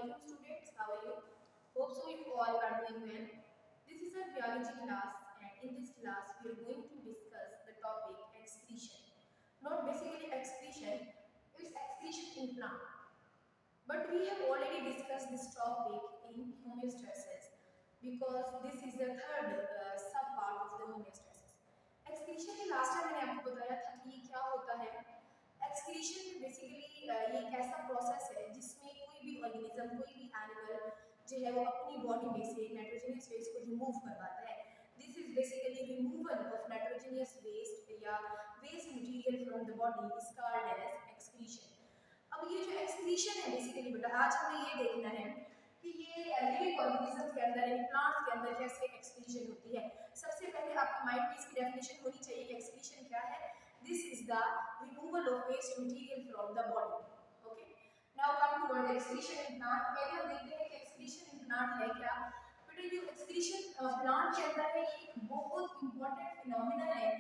Welcome students, how are you? Hope so you all are doing well. This is our biology class and in this class we are going to discuss the topic excretion. Not basically excretion, it's excretion in plant. But we have already discussed this topic in homeostasis because this is the third sub part of the homeostasis. Excretion में last time मैंने आपको बताया था कि ये क्या होता है। एक्सक्रीशन बेसिकली ये एक ऐसा प्रोसेस है जिसमें कोई भी ऑर्गेनिज्म कोई भी एनिमल जो है वो अपनी बॉडी में से नाइट्रोजनियस वेस्ट को रिमूव करवाता है। This is basically removal of nitrogenous waste या waste material from the body is called as excretion. अब ये जो एक्सक्रीशन है बेसिकली बेटा आज हमें ये देखना है कि ये लिविंग ऑर्गेनिजम्स के अंदर यानी प्लांट्स के अंदर कैसे एक्सक्रीशन होती है। सबसे पहले आपके माइंड में इसकी डेफिनेशन होनी चाहिए कि एक्सक्रीशन क्या है। This is the removal of waste material from the body. Okay, now come to the excretion in plant. पहले हम देखते हैं कि एक्सक्रीशन इन प्लांट है क्या। बेटा जो एक्सक्रीशन प्लांट के अंदर है ये एक बहुत इंपॉर्टेंट फिनोमिना है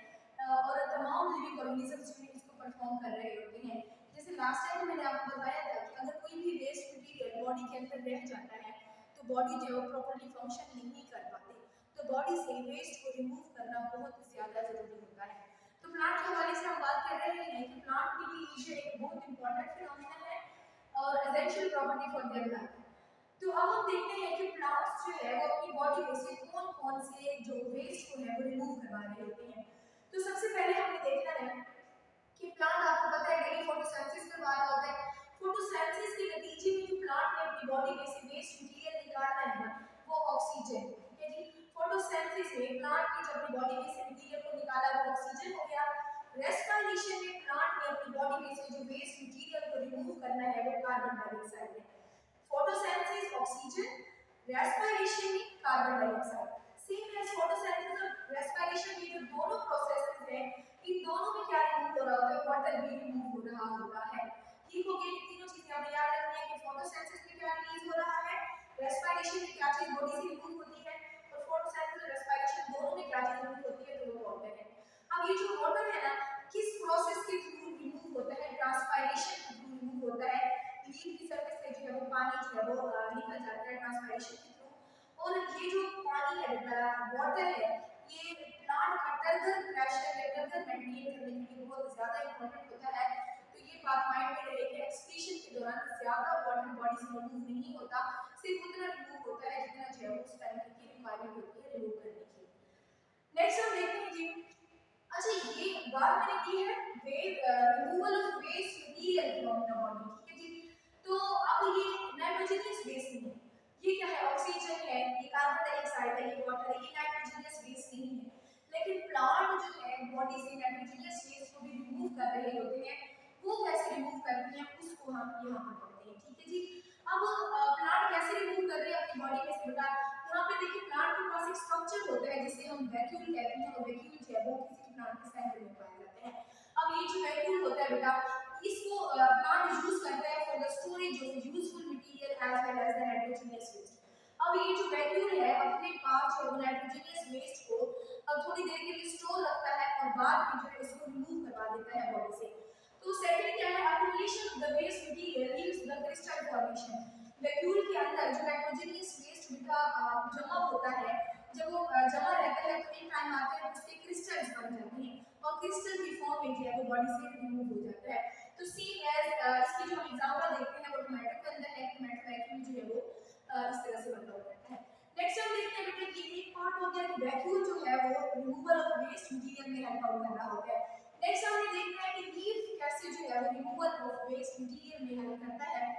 और तमाम लिविंग ऑर्गेनिजम्स जो इसको परफॉर्म कर रहे होते हैं। जैसे लास्ट टाइम मैंने आपको बताया था कि अगर कोई भी वेस्ट मटेरियल बॉडी के अंदर रह जाता है तो बॉडी जो है वो प्रॉपर्ली फंक्शन नहीं कर पाती, तो बॉडी से वेस्ट को रिमूव करना बहुत ज़्यादा ज़रूरी होता है। तो प्लांट के हवाले से हम बात कर रहे हैं कि प्लांट के लिए ईशर एक बहुत इंपॉर्टेंट फिनोमिना है और essential property for their life. तो अब हम देखते हैं कि प्लांट्स जो है वो अपनी बॉडी में से कौन कौन से जो वेस्ट को है वो रिमूव करवा रहे होते हैं। तो सबसे पहले हमें देखना है कि प्लांट आपको पता है डेली फोटोसिंथेसिस करवा रहा होता है। फोटोसिंथेसिस के नतीजे में जो प्लांट ने अपनी बॉडी में से वेस्ट मटेरियल निकालना है वो ऑक्सीजन, ठीक है जी। फोटोसिंथेसिस में प्लांट ने जो अपनी बॉडी में से मटेरियल को निकाला वो ऑक्सीजन हो गया। रेस्पिरेशन में प्लांट ने अपनी बॉडी में से जो वेस्ट मटेरियल को रिमूव करना है वो कार्बन डाइऑक्साइड है। फोटोसिंथेसिस ऑक्सीजन, रेस्पिरेशन में carbon dioxide. Same as photosynthesis और रेस्पिरेशन ये जो दोनों प्रोसेसेस हैं इन दोनों में क्या रिमूव हो रहा होता है, वाटर भी रिमूव हो रहा होता है। ठीक हो गया, ये तीनों चीजें हमें याद रखनी है कि फोटोसिंथेसिस में क्या रिलीज हो रहा है, रेस्पिरेशन में क्या चीज बॉडी से रिमूव होती है और फोटोसिंथेसिस और रेस्पिरेशन दोनों में क्या चीज रिमूव होती है, तो वो वाटर है। अब ये जो वाटर है ना किस प्रोसेस के थ्रू रिमूव होता है, ट्रांसपायरेशन के थ्रू रिमूव होता है। लीफ की सरफेस से जो है वो पानी जो है वो निकल जाता है ट्रांसपायरेशन के थ्रू। और ये जो पानी है वाटर है ये प्लांट का टर्गर प्रेशर या टर्गर मेंटेन करने के लिए बहुत ज्यादा इंपॉर्टेंट होता है। तो ये बात माइंड में रहे कि एक्सक्रीशन के दौरान ज्यादा वाटर बॉडी से रिमूव नहीं होता, सिर्फ उतना रिमूव होता है जितना जो है उस टाइम की रिक्वायरमेंट होती है रिमूव करने की। नेक्स्ट हम देखते हैं जी, अच्छा ये बात मैंने की है removal of waste material from the body, ठीक है जी। तो अब ये नाइट्रोजनियस वेस्ट नहीं है, ये क्या है, ऑक्सीजन है, ये कार्बन डाइऑक्साइड है, ये वाटर है, ये नाइट्रोजनियस वेस्ट नहीं है। लेकिन प्लांट जो है बॉडी से नाइट्रोजनियस वेस्ट को भी रिमूव कर रहे होते हैं। वो कैसे रिमूव करते हैं उसको हम यहाँ पर पढ़ते हैं, ठीक है जी। अब प्लांट कैसे रिमूव कर रहे हैं अपनी बॉडी में से बेटा, यहाँ पे देखिए प्लांट के पास एक स्ट्रक्चर होता है जिसे हम वैक्यूल कहते हैं और वैक्यूल जो है वो किसी प्लांट के सेंटर में पाए जाते हैं। अब ये जो वैक्यूल होता है बेटा इसको प्लांट यूज करता है for the storage of useful material as well as the nitrogenous waste. अब ये जो वैक्यूल है अपने पास जो नाइट्रोजनियस वेस्ट को थोड़ी देर के लिए स्टोर रखता है और बाद में जो है इसको रिमूव करवा देता है बॉडी से। तो सेकंड क्या है, accumulation of the waste material leaves the crystal formation. Vacuole के अंदर जो नाइट्रोजनियस वेस्ट बेटा जमा होता है, जब वो जमा रहता है तो एक टाइम आता है उसके क्रिस्टल्स बन जाते हैं और क्रिस्टल की फॉर्म में जो है वो बॉडी से रिमूव हो जाता है। तो सेम एज इसकी जो एग्जांपल देखते हैं वो टोमेटो के अंदर है, टोमेटो वैक्यूल जो है वो इस तरह से बनता रहता है। नेक्स्ट हम देखते हैं बेटा ये एक पार्ट हो गया कि वैक्यूल जो है वो रिमूवल ऑफ वेस्ट मटेरियल में हेल्प आउट कर रहा होता है। नेक्स्ट हमने देखना है कि लीफ कैसे जो है वो रिमूवल ऑफ वेस्ट मटेरियल में हेल्प करता है।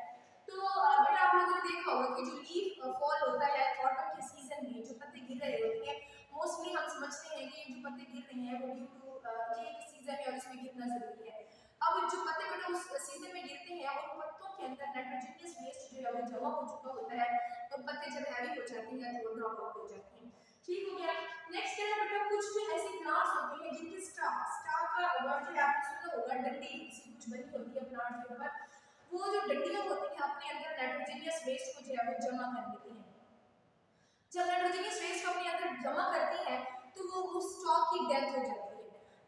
तो बेटा आप लोगों ने देखा होगा कि जो लीफ फॉल होता है ऑटम के सीजन में जो पत्ते गिर रहे होते हैं, मोस्टली हम समझते हैं कि जो पत्ते गिर रहे हैं वो ड्यू टू ये सीजन है और इसमें गिरना जरूरी है। अब जो पत्ते बेटा उस सीजन में गिरते हैं उन पत्तों के अंदर नाइट्रोजनियस वेस्ट जो है वो जमा हो चुका होता है और पत्ते जब हैवी हो जाते हैं तो वो ड्रॉप आउट हो जाते हैं, ठीक हो गया। नेक्स्ट क्या है बेटा, कुछ भी ऐसी प्लांट्स होती हैं जिनके स्टाक का वर्ड जो है आपने सुना होगा, डंडी सी कुछ बनी होती है प्लांट के ऊपर, वो जो डंडियां होती हैं अपने अंदर नाइट्रोजनियस वेस्ट को जो है वो जमा कर लेती हैं। जब नाइट्रोजनियस वेस्ट को अपने अंदर जमा करती है तो वो उस स्टॉक की डेथ हो जाती है।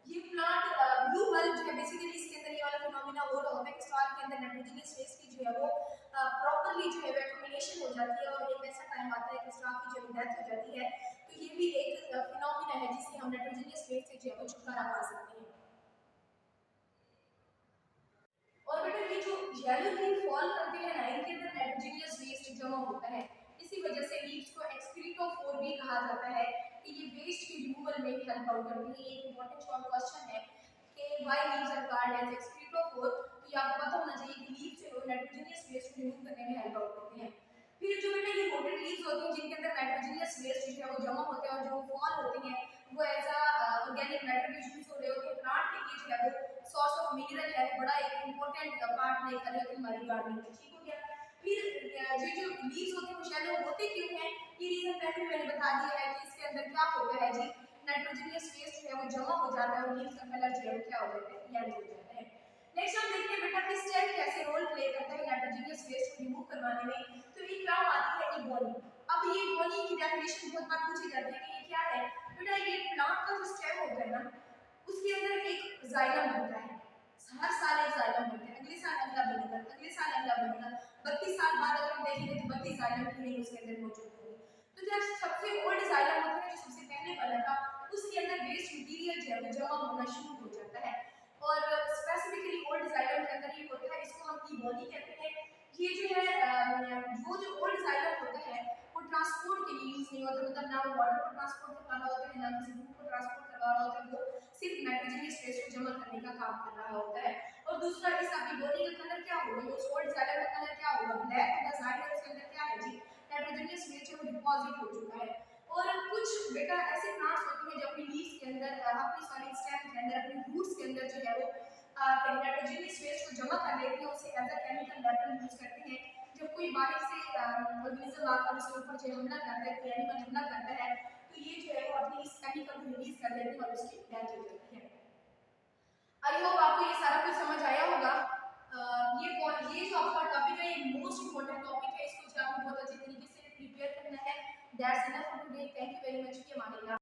ये प्लांट ब्लू बल्ब जो है बेसिकली इसके अंदर ये वाला फिनोमिना हो रहा होता है कि स्टॉक के अंदर नाइट्रोजनियस वेस्ट की जो है वो प्रॉपर्ली जो है जर्मिनेशन हो जाती है और एक ऐसा टाइम आता है कि स्टॉक की जब डेथ हो जाती है, तो ये भी एक फिनोमिना है जिससे हम नाइट्रोजनियस वेस्ट से जो है वो छुटकारा पा सकते हैं। और बेटा ये जो येलो लीफ फॉल करते हैं ना, इनके अंदर नाइट्रोजनियस वेस्ट जमा होता है। इसी वजह से लीव्स को एक्सक्रीटोफोर भी कहा जाता है कि ये वेस्ट की रिमूवल में हेल्प आउट करती है। ये एक इंपॉर्टेंट शॉर्ट क्वेश्चन है कि why leaves are called as excretophore. तो ये आपको पता होना चाहिए कि लीव्स जो है नाइट्रोजनियस वेस्ट को रिमूव करने में हेल्प आउट करते हैं। फिर जो बेटा ये रोटेट लीव्स होते हैं जिनके अंदर नाइट्रोजनियस वेस्ट जो है वो जमा होते हैं और जो फॉल होते हैं वो एज अ ऑर्गेनिक मैटर में यूज हो रहे होते हैं। प्लांट के लिए जो है वो सोर्स ऑफ मिनरल है, वो बड़ा एक इंपॉर्टेंट पार्ट प्ले कर रहे होते हैं हमारी गार्डनिंग में। ठीक हो गया। फिर ये जो लीव्स होते हैं वो शैलो होते क्यों हैं, ये रीजन पहले भी मैंने बता दिया है कि इसके अंदर क्या होता है जी, नाइट्रोजनियस वेस्ट जो है वो जमा हो जाता है और लीव्स का कलर जो है वो क्या हो जाता है, येलो हो जाता है। नेक्स्ट हम देखते हैं बेटा कि स्टेम कैसे रोल प्ले करता है नाइट्रोजनियस वेस्ट को रिमूव करवाने में। तो एक टर्म आती है इबोनी। अब ये इबोनी की डेफिनेशन बहुत बार पूछी जाती है कि ये क्या है। बेटा ये प्लांट का जो स्टेम होता है ना, उसके अंदर एक जाइलम बनता है। हर साल एक जाइलम बनता है, अगले साल अगला बनेगा, अगले साल अगला बनेगा। 32 साल बाद अगर हम देखेंगे तो 32 जाइलम की रिंग उसके अंदर मौजूद होगी। तो जब सबसे ओल्ड जाइलम होता है जो सबसे पहले बना था, उसके अंदर वेस्ट मटेरियल जो है वो जमा होना शुरू हो जाता है। और स्पेसिफिकली ओल्ड जाइलम के अंदर ये होता है, इसको हम इबोनी कहते हैं। ये जो है वो जो ओल्ड जाइलम होता है वो ट्रांसपोर्ट के लिए यूज नहीं होता, मतलब ना वो वाटर को ट्रांसपोर्ट करवा रहा होता है ना किसी फूड को ट्रांसपोर्ट करवा रहा होता है, वो सिर्फ नाइट्रोजनियस वेस्ट को जमा करने का काम कर रहा होता है। और दूसरा इस इबोनी का कलर क्या होगा, ये ओल्ड जाइलम का कलर क्या होगा, ब्लैक होगा। जाहिर है उसके अंदर क्या है जी, नाइट्रोजनियस वेस्ट है वो डिपॉजिट हो चुका है। और कुछ बेटा ऐसे प्लांट्स होते हैं जो अपनी लीव्स के अंदर अपनी सॉरी स्टेम के अंदर अपनी रूट्स के अंदर जो है वो नाइट्रोजनियस वेस्ट को जमा कर लेते हैं, उसे as a chemical weapon use करते हैं। जब कोई बाहर से ऑर्गेनिज्म आकर उसके ऊपर जो हमला करता है, कोई एनिमल हमला करता है, तो ये जो है वो अपनी इस केमिकल को रिलीज कर देते हैं और उसकी डेथ हो जाती है। आई होप आपको ये सारा कुछ समझ आया होगा। ये जो आपका टॉपिक है ये मोस्ट इंपॉर्टेंट टॉपिक है, इसको जो आपको बहुत अच्छे तरीके से प्रिपेयर करना है। That's enough for today. Thank you very much.